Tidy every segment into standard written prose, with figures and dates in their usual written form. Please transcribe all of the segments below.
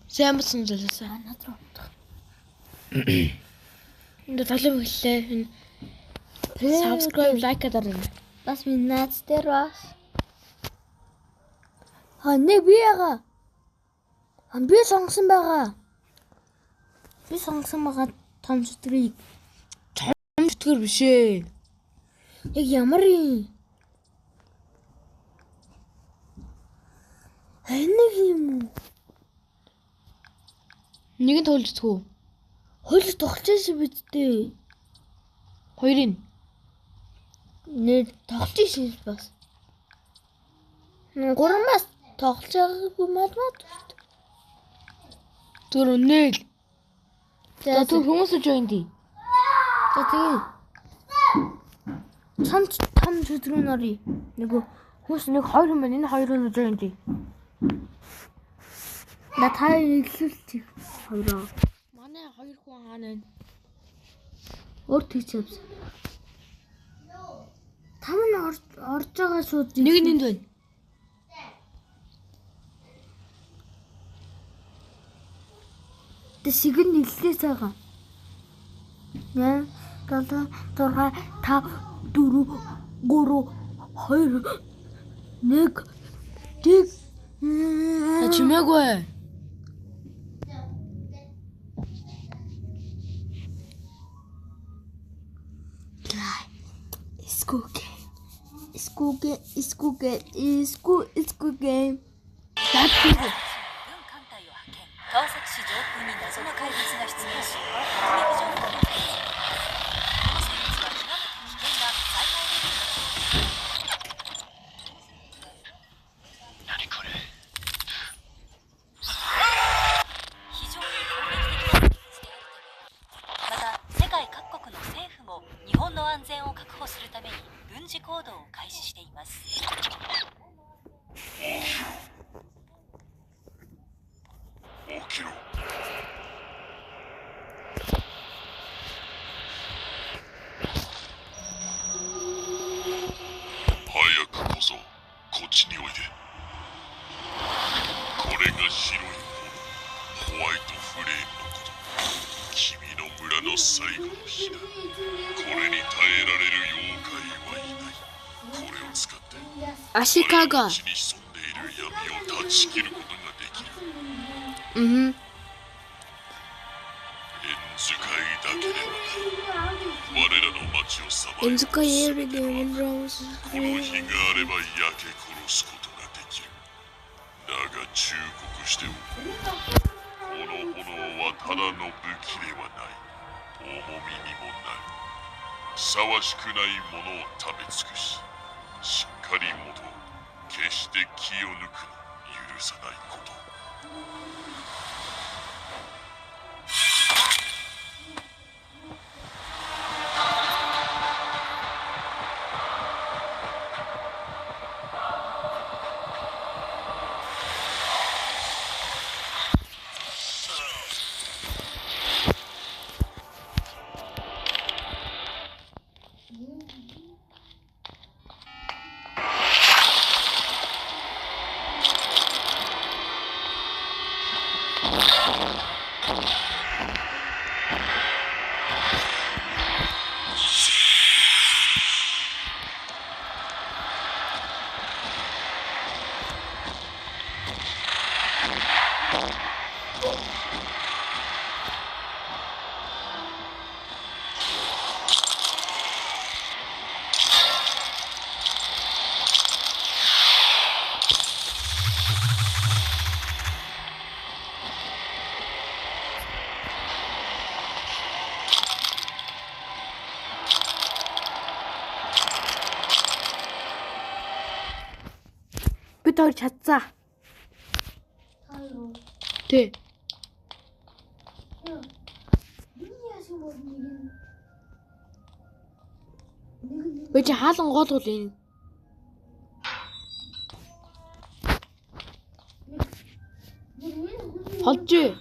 Сайн болсон зүйлээсээ. Надруу утга. Энд талын хэллээ. Subscribe, like дарна. Бас минь наац дээр бас. Нэг би яага. Би сонгосон байгаа. Би сонгосон байгаа том зүтрийг. Зүтгэр биш ээ. Яг ямар юм? Нэг юм уу? Нэг нь төлж зүтгэв. Хөл тогтчихсон биз дээ. Хоёрын. Нэр тогтчихсон бас. Гурамаас тоглож байгаагүй математ. Түр нэл. За түр хүмүүс join ди. За тэгээ. Том зүтрүүн орё. Нөгөө хүмүүс нэг хоёр хүн байна. Энэ хоёр нь join ди. На та илүүлчих хоёроо. Манай хоёр хүн хаана вэ? Өөр тийч явсан. Там нь орж байгаа шууд. Нэг нь энд байна. Тэг нэлээ цагаан. 8 7 6 5 4 3 2 1 тэг. Чимээгүй. School game. 川崎市上空に謎の怪物が出現し、攻撃情報が入っています。この生物は極めて危険な災害レベルの。何これ？非常に攻撃的な生物であるため、また世界各国の政府も日本の安全を確保するために軍事行動を開始しています。起きろ。早くこそこっちにおいで。これが白い炎、ホワイトフレームのこと。君の村の最後の日だ。これに耐えられる妖怪はいない。これを使って足利が。地に潜んでいる闇を断ち切ることができる。Mhm. 使いだけではない。我らの町を裁い Enzuka every day when Rose この火があれば焼け殺すことができる。だが忠告しておく。この炎はただの武器ではない。重みにもなる。ふさわしくないものを食べ尽くし、しっかり元を決して気を抜くの許さないこと。Бид хоёр чадсан. Тэ. Би чи хаалан гоолгол энэ. Холж.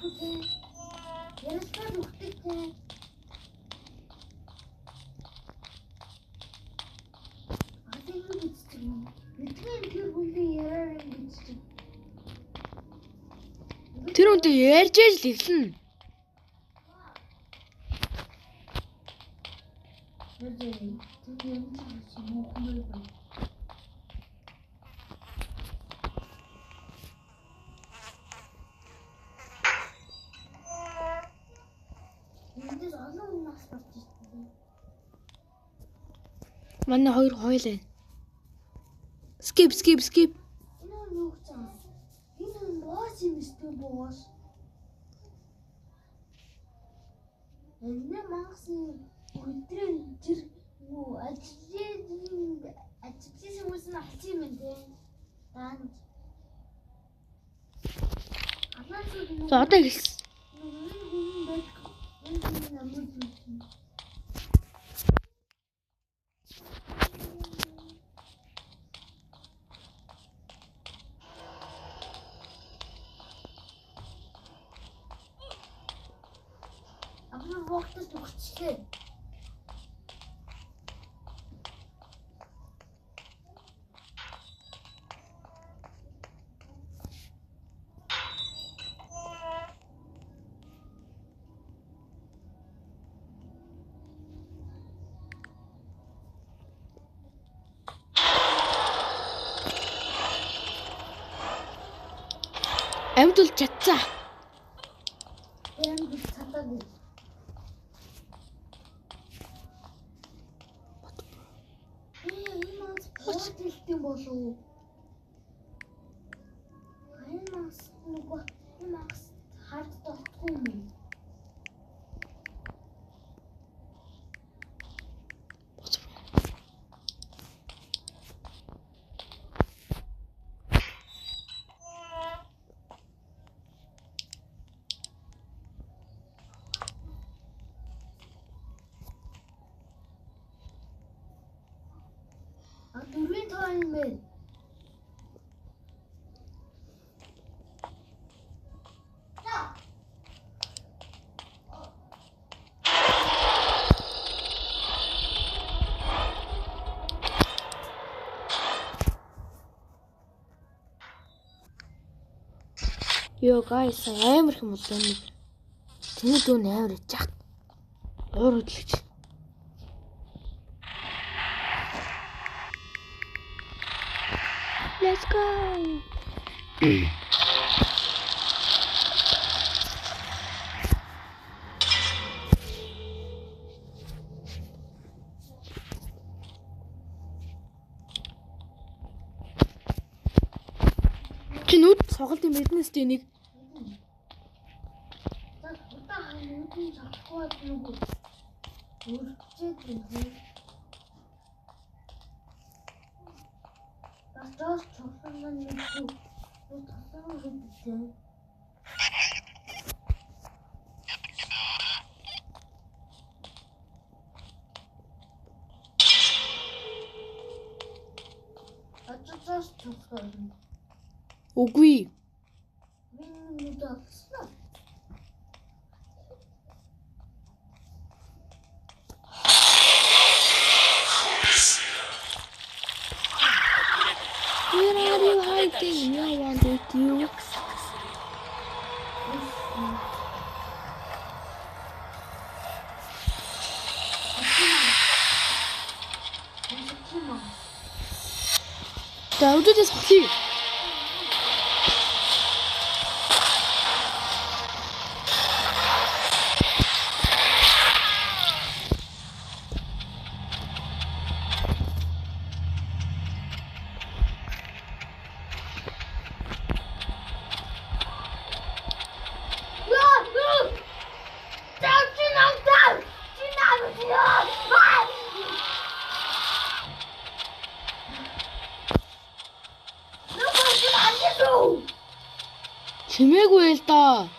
Тэр үнтэй ярьж ээж л ирлэн. Манай хоёр хойлоо. Skip. Энэ мангасан өдрөө жир юу ажлын хүмүүс нь авчих юм дээ. Даан. За одоо хэлсэн. Абна вогтос өгчлээ. Амьдул чадцаа. Энд цатаагүй. Хөөцөлтийн болов. Аймаас нөгөө юмас хард тогтгүй юм. Дөрвийн тоо юм бэ? Yo guys, амар их юм бол нэг. Тэний дүү амар ичээд. Уур хөдлөгч. Let's go. Чинүүд соголтын мэднэс тэнийг Удаа хануудын чадхгүй нөгөө өрчээд юм. Бас чухал нэг юу тасан гэдэг. Ачаас чухал. үгүй. Миний дагсан. Where are you hiding? No one with you. За өдөөс хөлий. Чимээгүй л доо.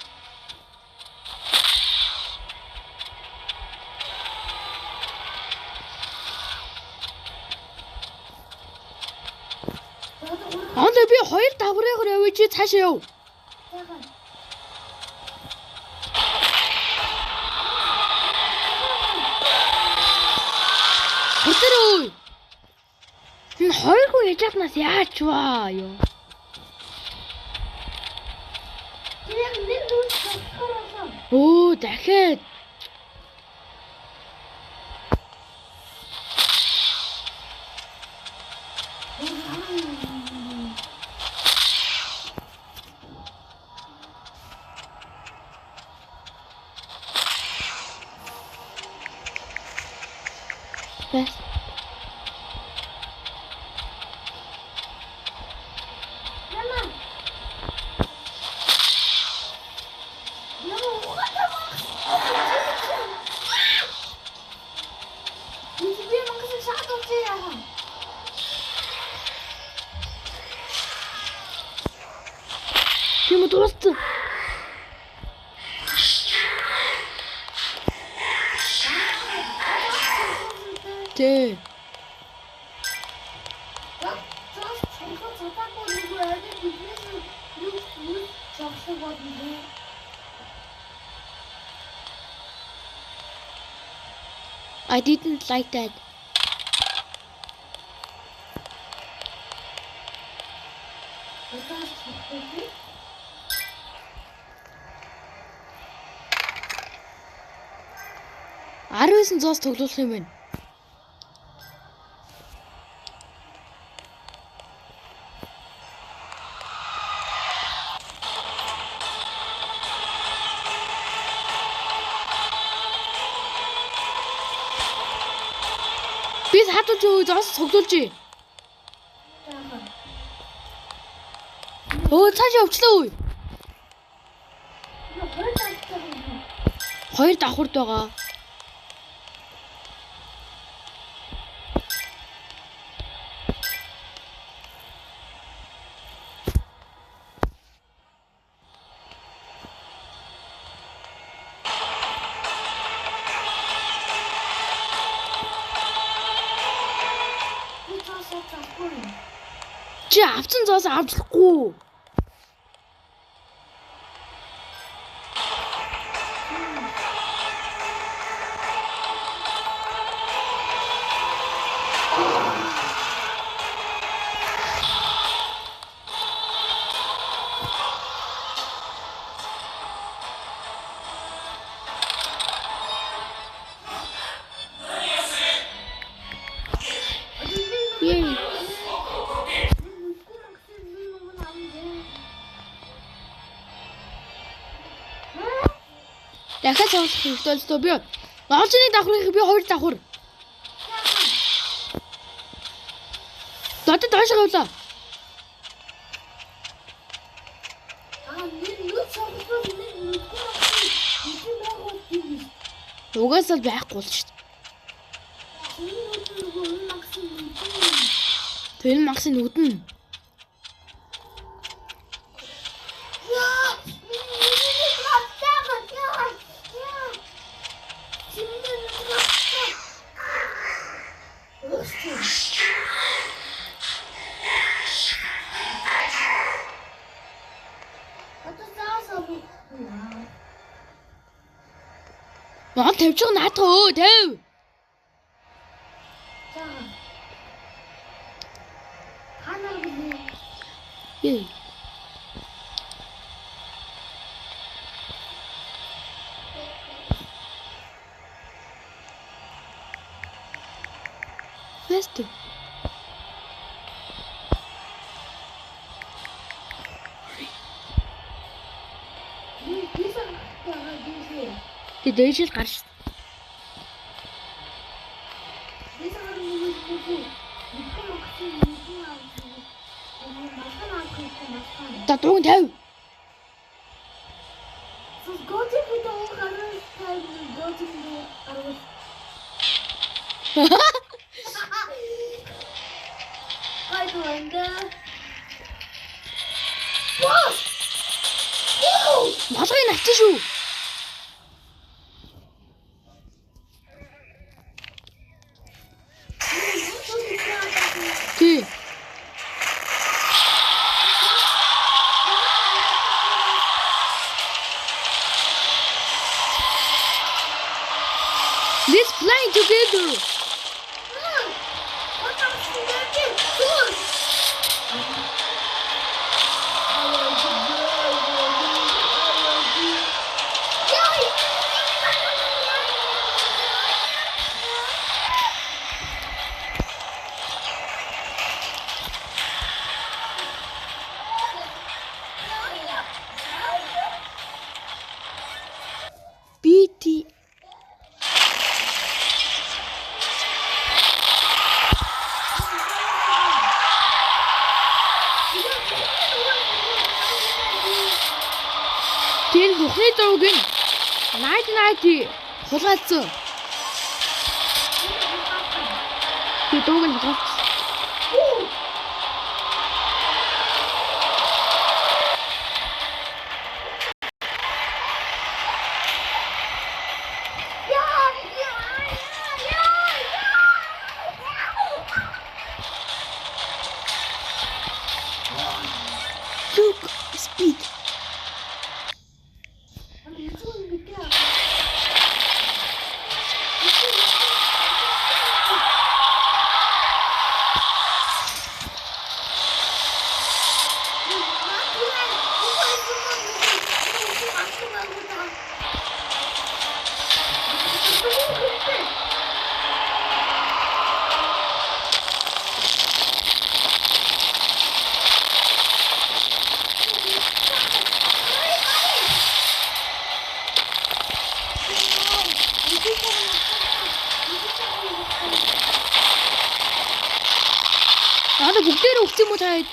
Андаа би хоёр давхраагаар явж чи цаашаа яв. Хөртөрөө. Энэ хоёргүй яж чаднаас яач ваа ёо. Тэр Оо, дахиад. Бэс. Тийм үү дууссан. Тэ. I didn't like that. Аравсан зоос тоглох юм байна. Би хатуулж өгөө зоос тоглуулж. Оо цааш явчлаа үе. Хоёр давхурд байгаа. Чи авсан зоос авчлахгүй. Yay. Дахиад сонсох хэрэгтэй би. Олжны давхрыг би хоёр давхар. Дод доош гавлаа. Угаасаа байхгүй л шүү дээ. Тэр максын нүдэн. Наа тавьж байгаа наадах өө тэв. Yay. Faster. Ти дэжил гарч. Татрун тэв. Малгын авчих шүү. Тий. Let's play together. Тэр бүхний дууг нь night хулгайлцсан. Тэр дууг нь хулгайлцсан. Look, speed. 나도 목대로 옥지 못할.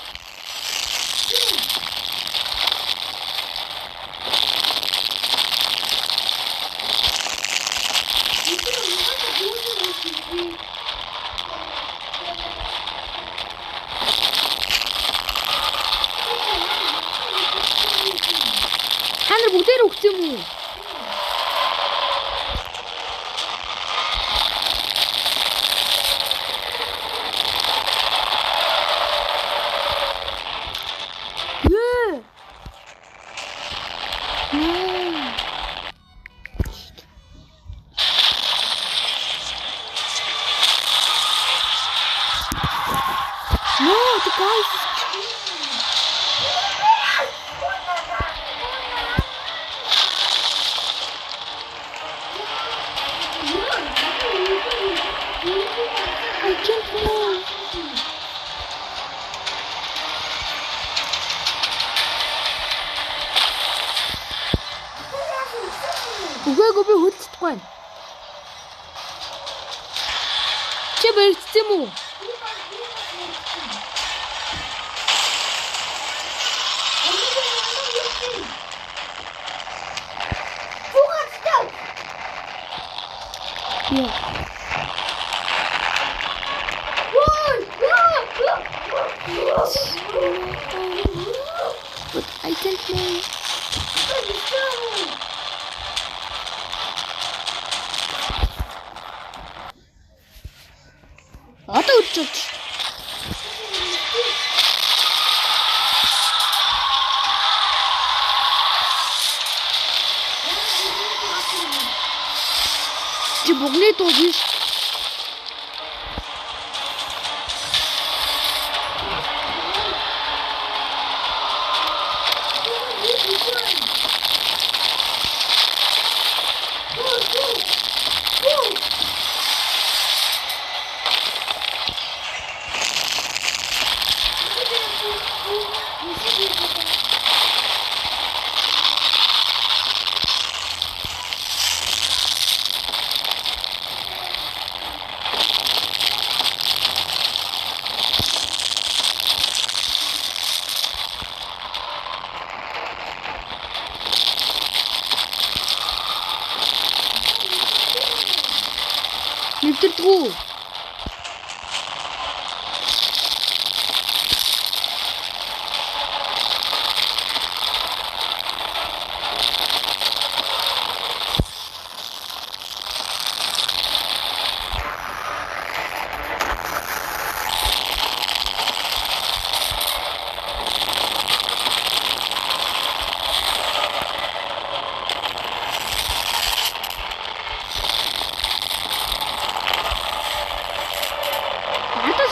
하늘 목대로 옥지 뭐. No, the guys. I can't move. Gue hut kan. Coba istemu. Yeah. But I can't move. Ata uçacak. Cibukli to biz. Niptirtgu.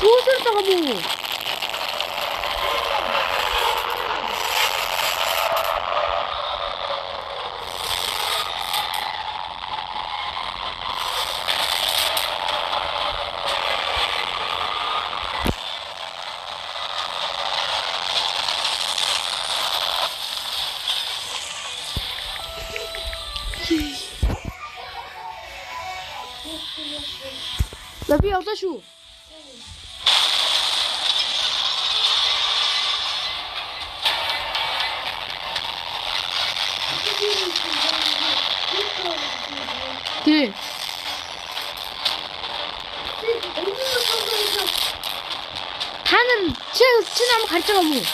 소설다가 뭐. Tapi orada şu. Тий. Хаана чи намайг харж байгаа юм уу?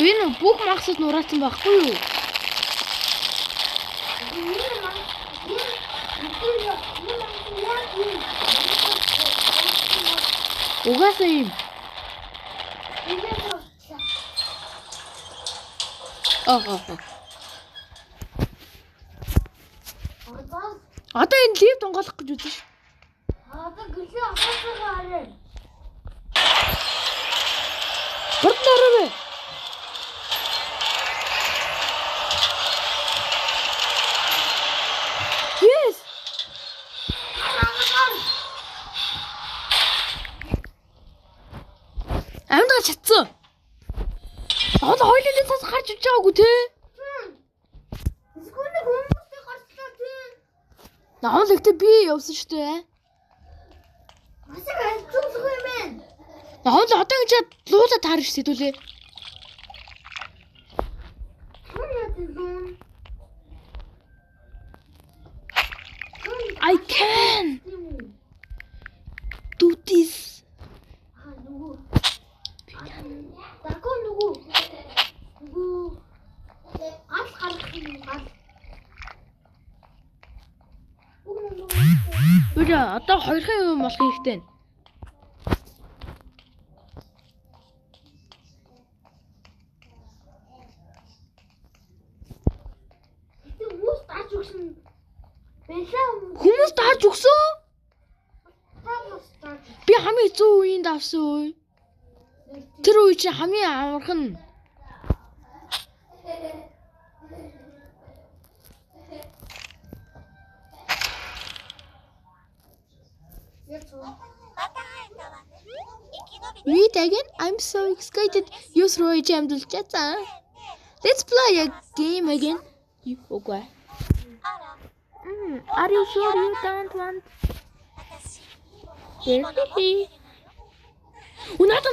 Энэ бүх магсад нураасан байхгүй юу? Угаасаа юм. Одоо энэ лифт онгоолох гэж үзэн ш. Одоо гүшээ авахгүй арай. Бардаараа. Yes. Амдаа чатсан. Одоо хоёулын цаас гарч иж байгаагүй те. Эсвэл хүмүүстэй гарчлаа тий. Наавал ихтэй би явсан шүү дээ. Масаг хайцуулах юм бэ? Наавал одоо ингэж луулаа таарч сэдүүлээ. I can do this. Үгүй одоо хоёрхан юм болох хэрэгтэй. Хүмүүс тааж өгсөн. Би хамгийн хэцүү үеийн давсан үе. Тэр үе чи хамгийн амархан. Read again. I'm so excited. Use Roy Jamdul Chatsa. Let's play a game again. You okay? Are you sure you don't want? Unata.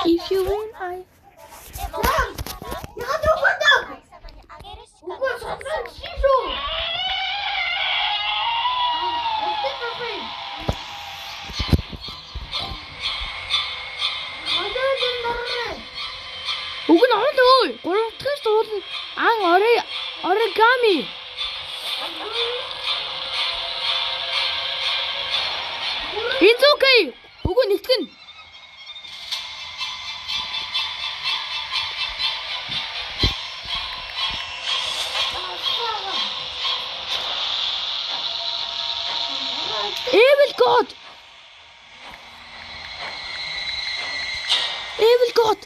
If you win, I. Уг нь ой. 3 дахь суул ан оригами. It's okay. Уг нь нэгтгэн. Evil God. Evil God.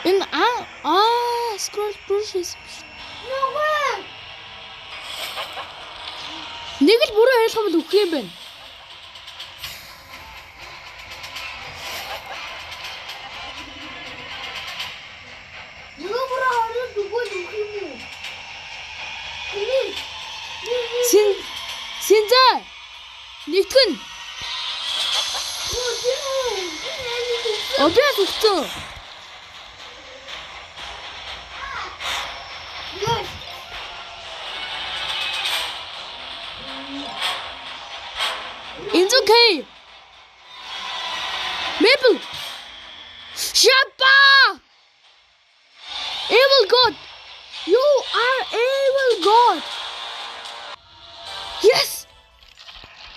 Энэ scroll process. Нэг л бүрэн ойлгох бол үгүй юм байна. Синза нэгтгэн. Обяд өгсөн. It's okay. Maple. Shappa. Evil God. You are evil God. Yes.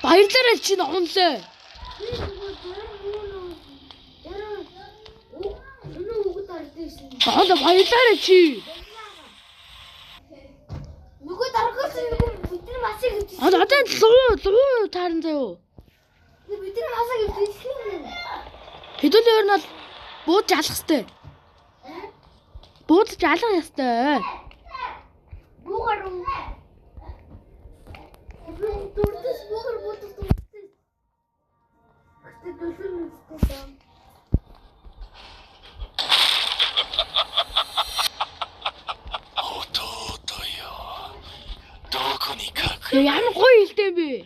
Баярлалаа чи ногонлоо. Баярлалаа чи. Нүгөө дарахсан юм. Одоо луу таарна заяо. Бидний насаг өвдөсгөн. Хэдүүлээ өөр нь бол буудж алах хэвээр. Буудж алах ёстой. Буугаар уу. Дурдас буугаар буудаж дурдас. Гэтэ дөлөр үстэй. どこに隠れ Ямар гоё хэлтэй бэ?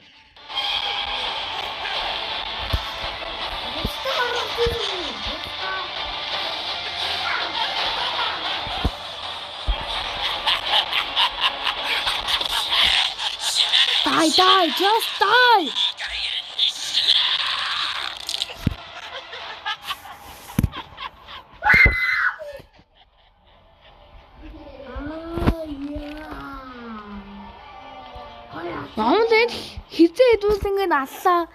Die, just die! Намайг хизээ идүүлсэн ингээд аллаа.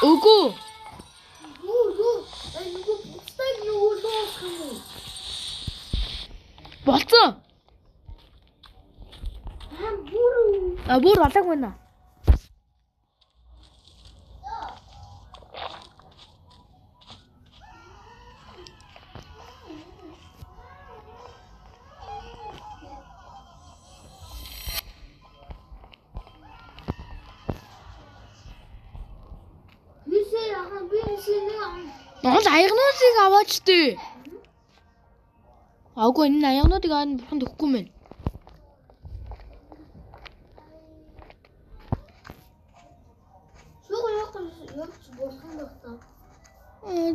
Үгүй. Болцсон. Бүр болоог байна. Нол аягнуудыг аваач тээ. Агуу энэ аягнуудыг аваад бурхан төгөхгүй мэн.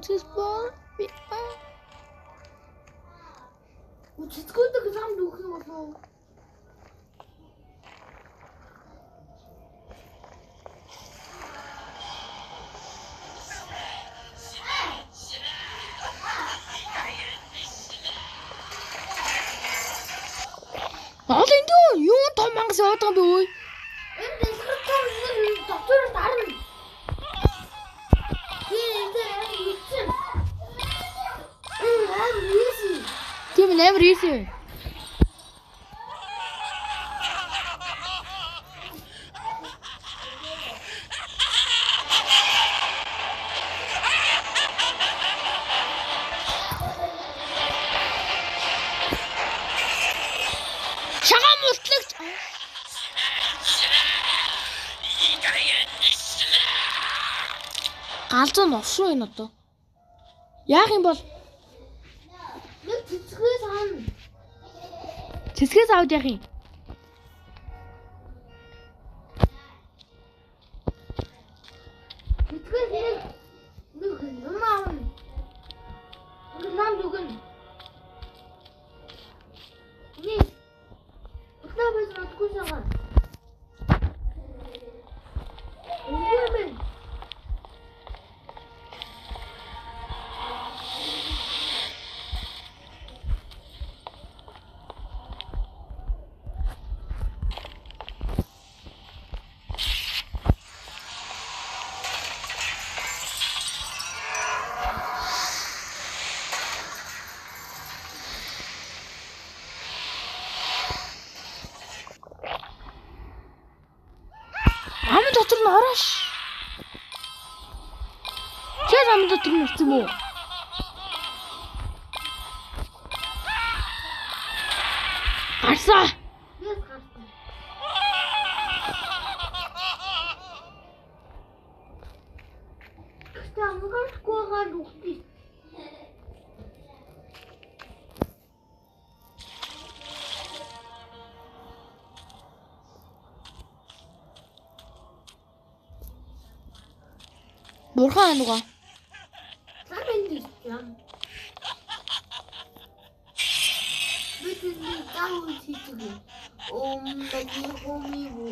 Just ball. Учитгүйдэг зам дүүх юм болов. Ол энэ юу том мангас яваад байгаа юм бэ? Энэ дэсгэртээр нэг доктор дарна. Тийм амар easy. Шагам мултлагч. Галзуу новшуу энэ одоо. Яах юм бол Нэг цэцгээс аана. цэцгээс аваад яах юм? Цэцгээс нэг юм аана. Нэг нам дүгэн. Нэг. Өглөө байж радгүй сагаа. Үгүй. Амын дотор нь ороош. Чи амын дотор нь ирсэн мүү? Гарсаа. Yes, гарсан. Гэтэ амгааргүй байгаа үхтий. Бурхан ануга. Зам энэ юм. Бидний таавал хийдэг. Бэни хомиу.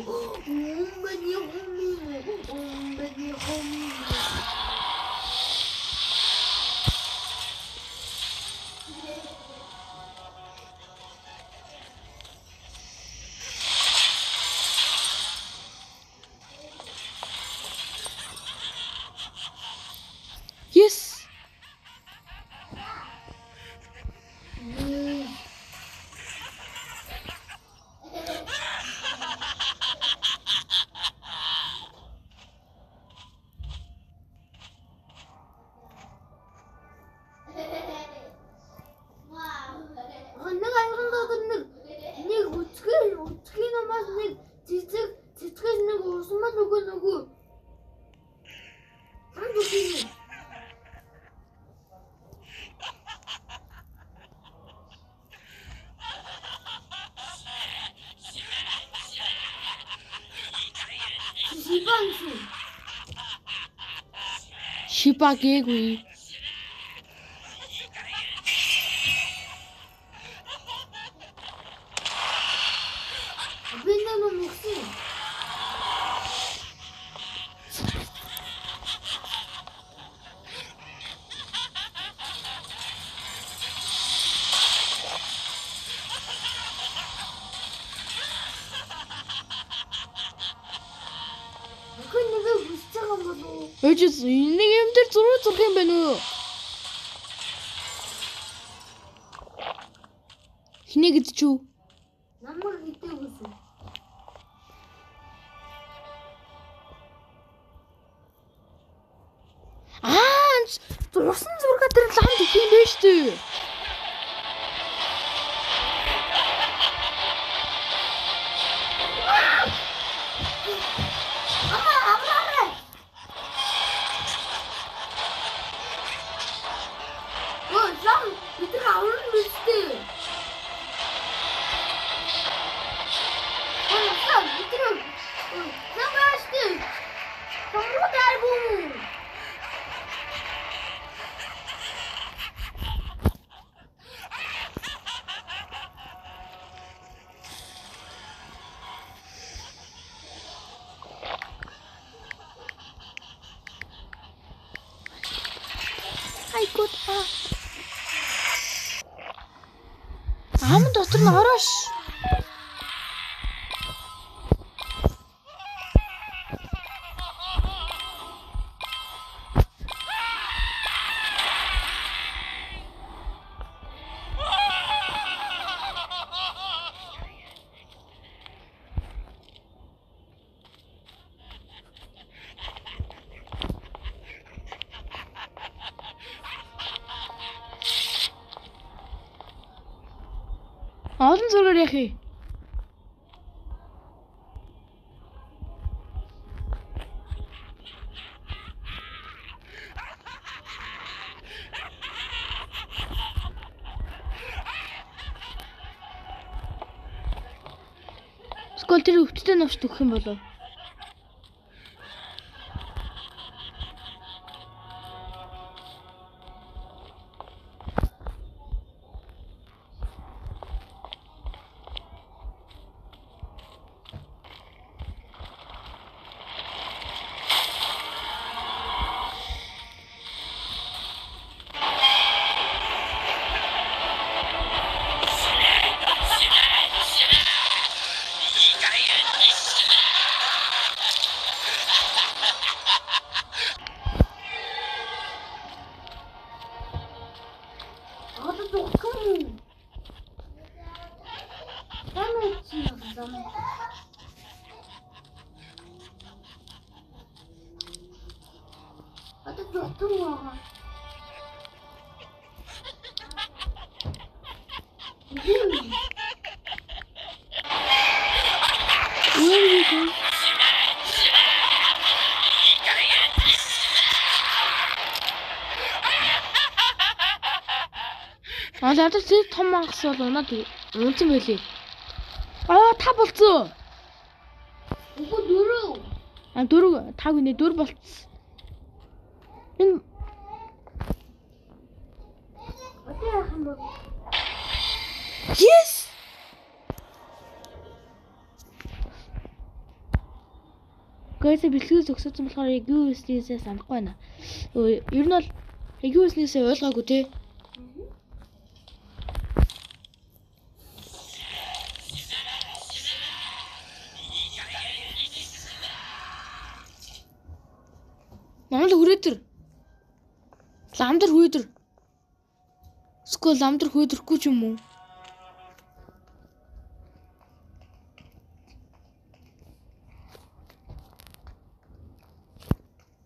Бэни хомиу. Шиба гээгүй. Би нэг мөксөн. Өөжс нэг юм дээр зураг юм байна уу? Хинэ гэж чүү? Намайг идэвгүй. Усан зураг дээр л хамт их юм байна шүү дээ. Айгуу та. Ам дотор нь ороош. Олон зургаар яах вэ? Скол тэр өвчтөд навч төгөх юм болов? Ядаж тэр том мангас бол унаад унсан байлээ. Та болцсон. Үгүй дөрөв. Дөрөв таг үнэ 4 болцсон. Энэ Өтөө яах юм бэ? Yes. Гайса бэлтгэл зогсоосон болохоор яг юу хийснээсээ санахгүй байна. Ер нь бол яг юу хийснээсээ ойлгоогүй те. Намайг хүрээдэр. Ламдар хүрээдэр. Скол ламдар хүрээдэрхгүй ч юм уу?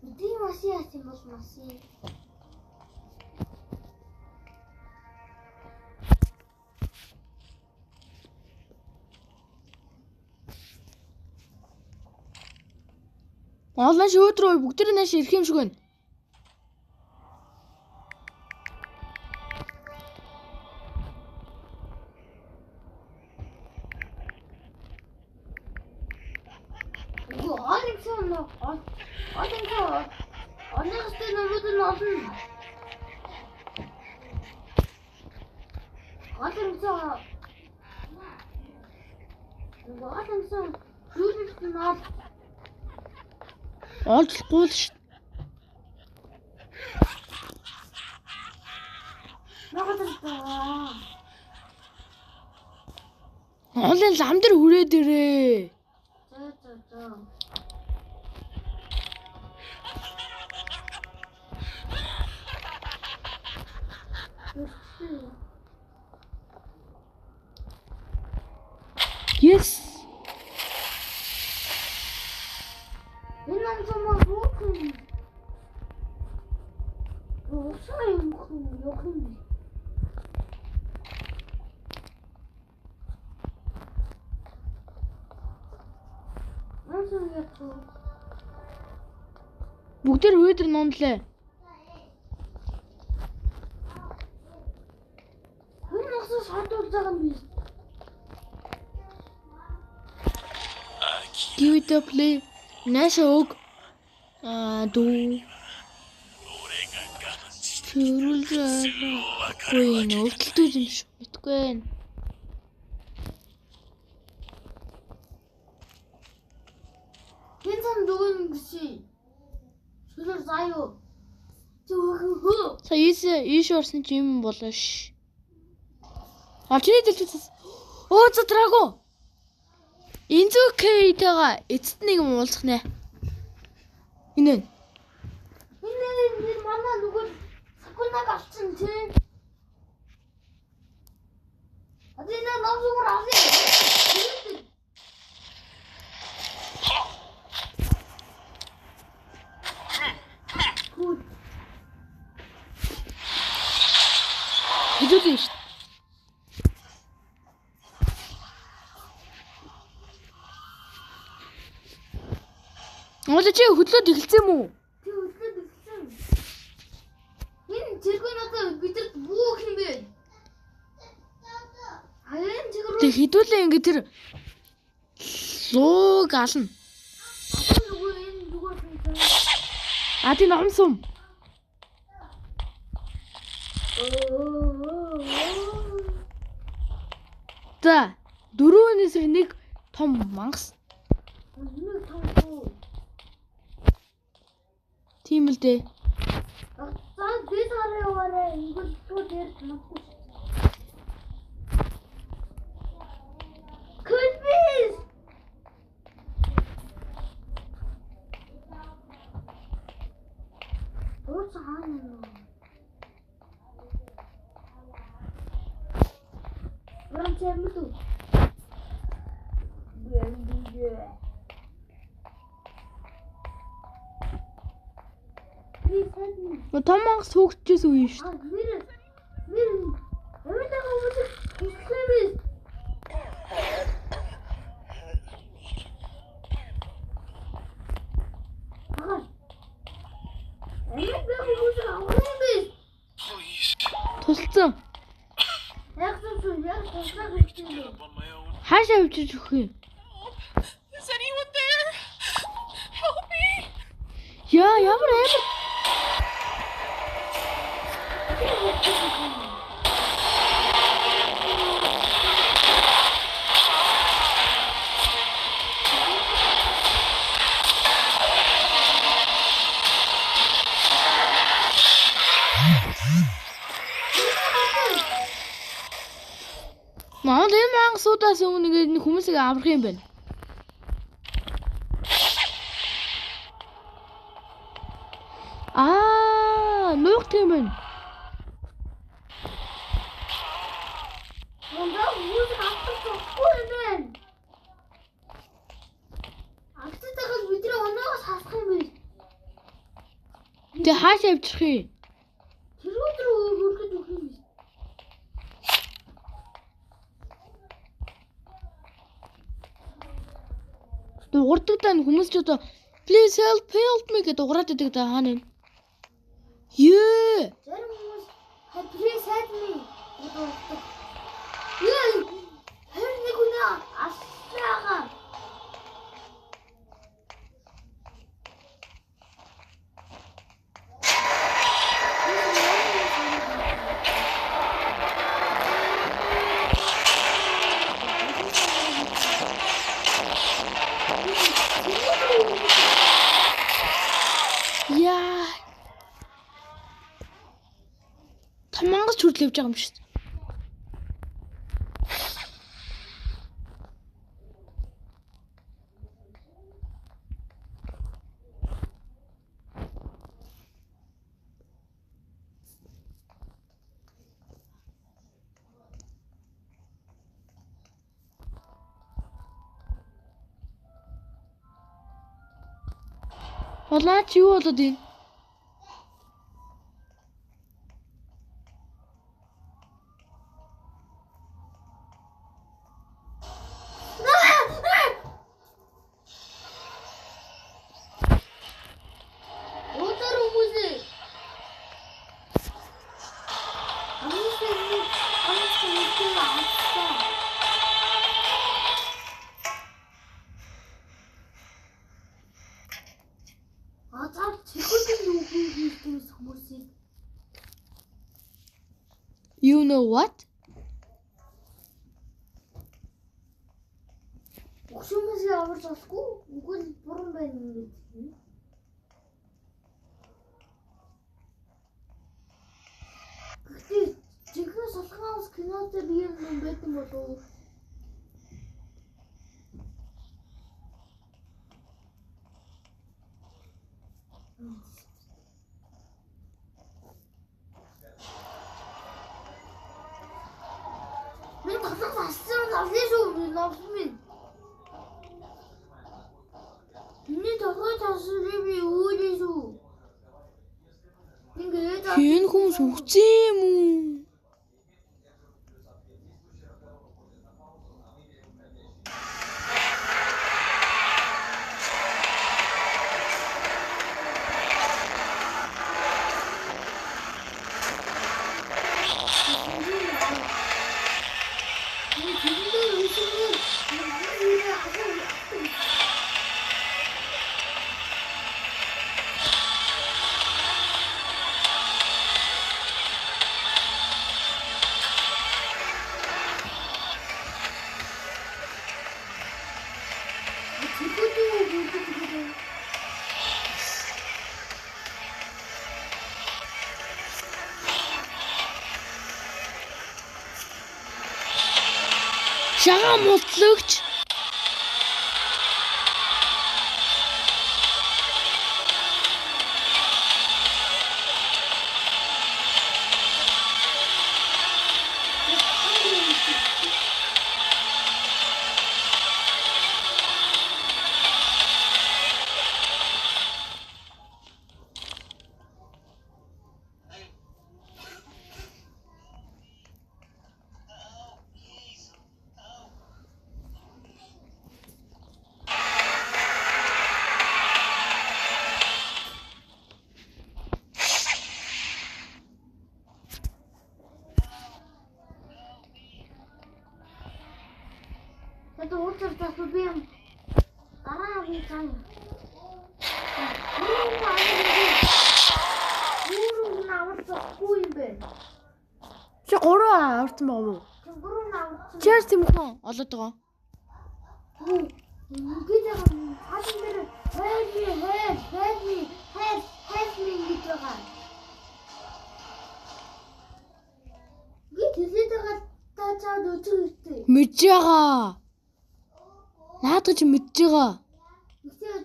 Бидний машин яасан бол машин. Олон шөөдрөө бүгд нэш ирэх юм шиг байна. 이거 아닉스는 아닉스는 모든 어떤 아닉스 이거 아닉스 루즈는 Олдохгүй л шүү. 나가졌다. Хоолын лам дээр хүрээд ирээ. 자자자. Yes. 옛날 정말 그렇군. 없어요, 여기. 안녕하세요. Бүгдээр хөөдөр номлээ. 흔어서 살돌자가 미. Give it a play. Нашог. Дүү. Тэрүүлгүй нөөлтөлтөө юм шүү. Мэдгүй байна. 괜찮은 누구인 것이 저를 싸요. 저거. За ийш орсон чи юм болоо ш. Чиний дэлгэц. Оо за драго. Инзукейтэйгээ эцэд нэг юм уулзах нэ. Энэ. 근데 만나 누구 사건나 같은 지. 아직 나 나중을 안 해. Хэдүүлээ ш. Оолоо чи хөдлөөд эхэлсэн юм уу? Энэ зэрэг надад бидэд бүү юм бэ? Аян зэрэг Тэг хэдүүлээ ингэ тэр лууг ална. 누구 энэ 누구 байсан? Тий номсум. За, дөрөвнээс нэг том мангас. Нэг том. Тийм л дээ. За би сараа ингл тоо дээр томхгүй. Көлбис. Оцаана. Ранчэмту. Бэнди. Том мангас хөөгчөөс үе шүү. Мир. Эмэтэйг хүмүүс ихлэвэс. Эмэтэйг хүмүүс авахгүй. Тусалсан. Яг туслах хэрэгтэй. Хаашаа авчиж өгөх юм? Is anyone there? Help me! Яа, ямар амар. Маа энэ мангасуудаас өмнө нэг хүмүүсийг аврах юм байна. Нуух тийм байна. Монда хүмүүс авахгүй байна. Агттайгаас бидний оноогоос хасах юм биш. Тэ хаашаа авчих юм? Тэр өдрөө хөргөж өгөх юм биш. Дуурдаг тань хүмүүс ч одоо please help me гэдэг уграад идэг та хаана вэ? Ёо! Зарим хүмүүс please help me гэдэг. Яа! Харин нэг үнэ аслаага. мөртлөө явж байгаа юм шүү дээ. Болоо чи юу болоод байна? Өдөр хүмүүсээ. You know what? Хүмүүсээ аварч авахгүй. Үгүй л буруу байна гэдэг. Гэхдээ жинхэнэ солонгоос кинотой би юм байсан болов. Мен тоглох ассан авлаа лавмин. Миний тоглох ассан би өөдөөсөө. Ингээд Энэ хүмүүс үхсэн юм уу? Шагаа мутлогч. Это утро засубим. Арабий там. Гуру наварч авахгүй юм бэ? Чи 3 аварсан байгаа юу? Гуру наварч. Чаар тэмхэн олоод байгаа. Ингээд хатан дээр хайр ингэж байгаа. Гит хэлээд байгаа та чад өчигтэй. Мэдж байгаа. Наадах чи мэдж байгаа. Ихтэй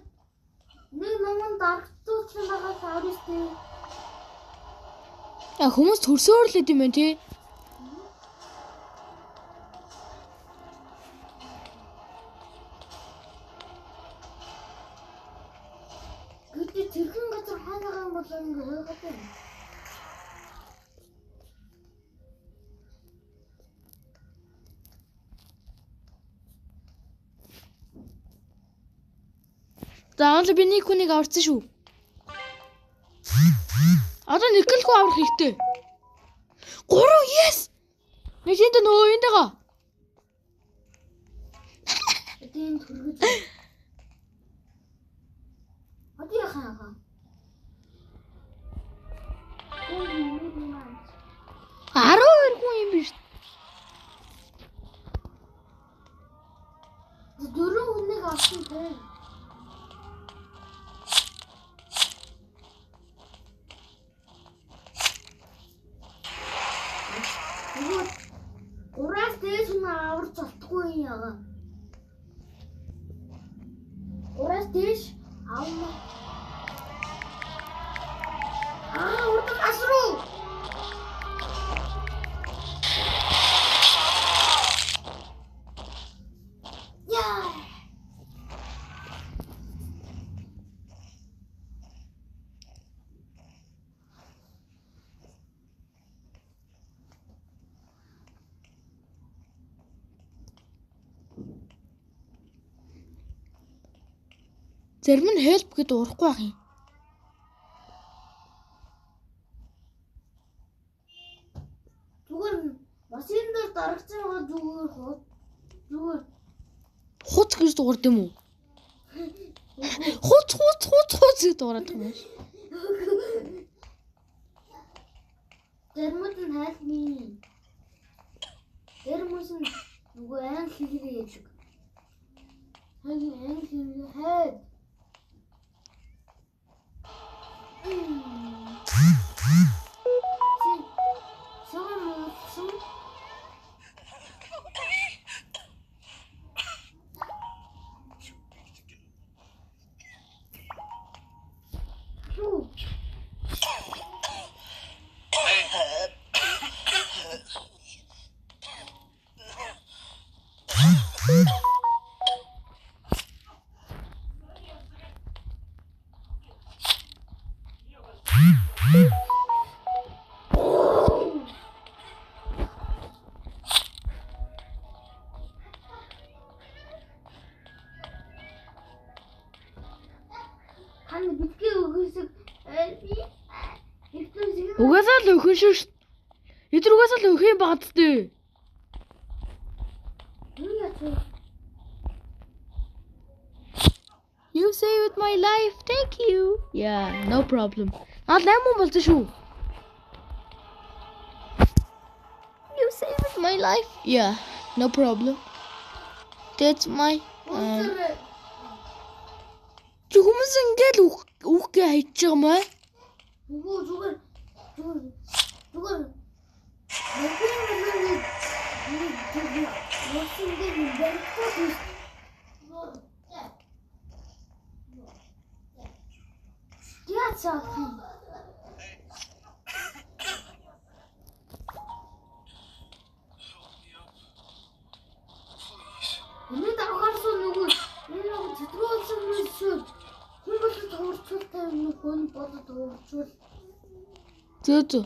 нэг номон дарагцуулсан байгаа саристэй. Хүмүүс төрсөөр л юм байна тий. Гэтэ тэрхэн газар хаанаа юм бол ингэ ойлгох юм. За онл би нэг хүнийг аварсан шүү. Одоо Николгүй аврах хэрэгтэй. 3 yes. Нэг энэ нөө энэ дэга. Эдийн төргөж. Хати яхаа. Аруу хүн юм биш. Дөрөв хүнийг авсан дээ. Нааш дээш аавна. Урд ас руу. Яа. Зарим нь help гэд урахгүй байх юм. Зүгээр машин дээр дарагч байгаа зүгээр хот. Зүгээр Хуц гэж дуурд юм уу? Хуц гэж дуурайд байгаа юм. Дэрмэт нь хайлтны. Дэрмэс нь нөгөө англи хэлээр ярьдаг. Англи хэлээр хайд. Хань битгий өгөөсөг би Угаасаа л өхөн шүү. Эдгээр угаасаа л өхөн багт дээ. You saved my life. Thank you. Yeah, no problem. Наад 8 хүн болсон шүү. You saved my life. Yeah, no problem. That's my Чи хүмүүс ингээл үхгээ хайж байгаа мó? Үгүй зүгээр. Ini tak karsan nugu. Ini nugu citruan semua. Хүн болоод хуурцуултай юм уу? Хүн болоод хуурцуул. Зөө.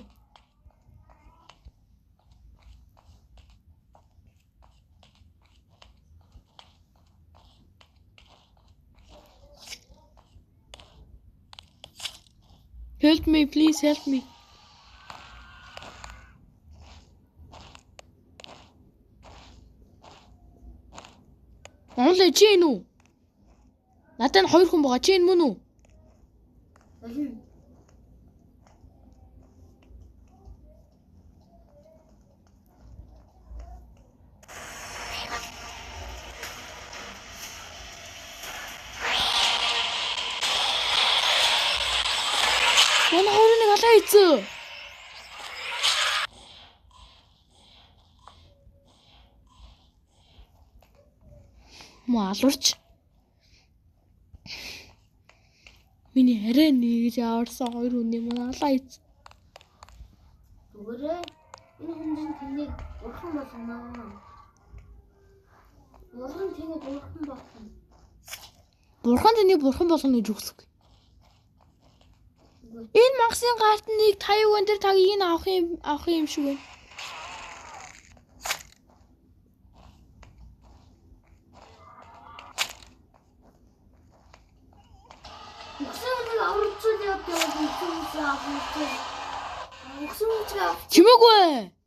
Help me, please help me. Онлайн чи энэ үү? Надад 2 хүн байгаа. Чи энэ мөн үү? Алин. Манай хоёрыг алаа хийцээ. Маалурч. Миний хараа нэгж аварсан 2 хүний манай алаа хийцээ. Зүгээрээ энэ хүнжин тэнийг урхан болгоно. Урхан тэнийг урхан болгоно. Бурхан тэнийг бурхан болгоно гэж үгсэг. Энэ магсын гартныг 50 вон дээр тагийг авах юм шиг байна. Чимээгүй.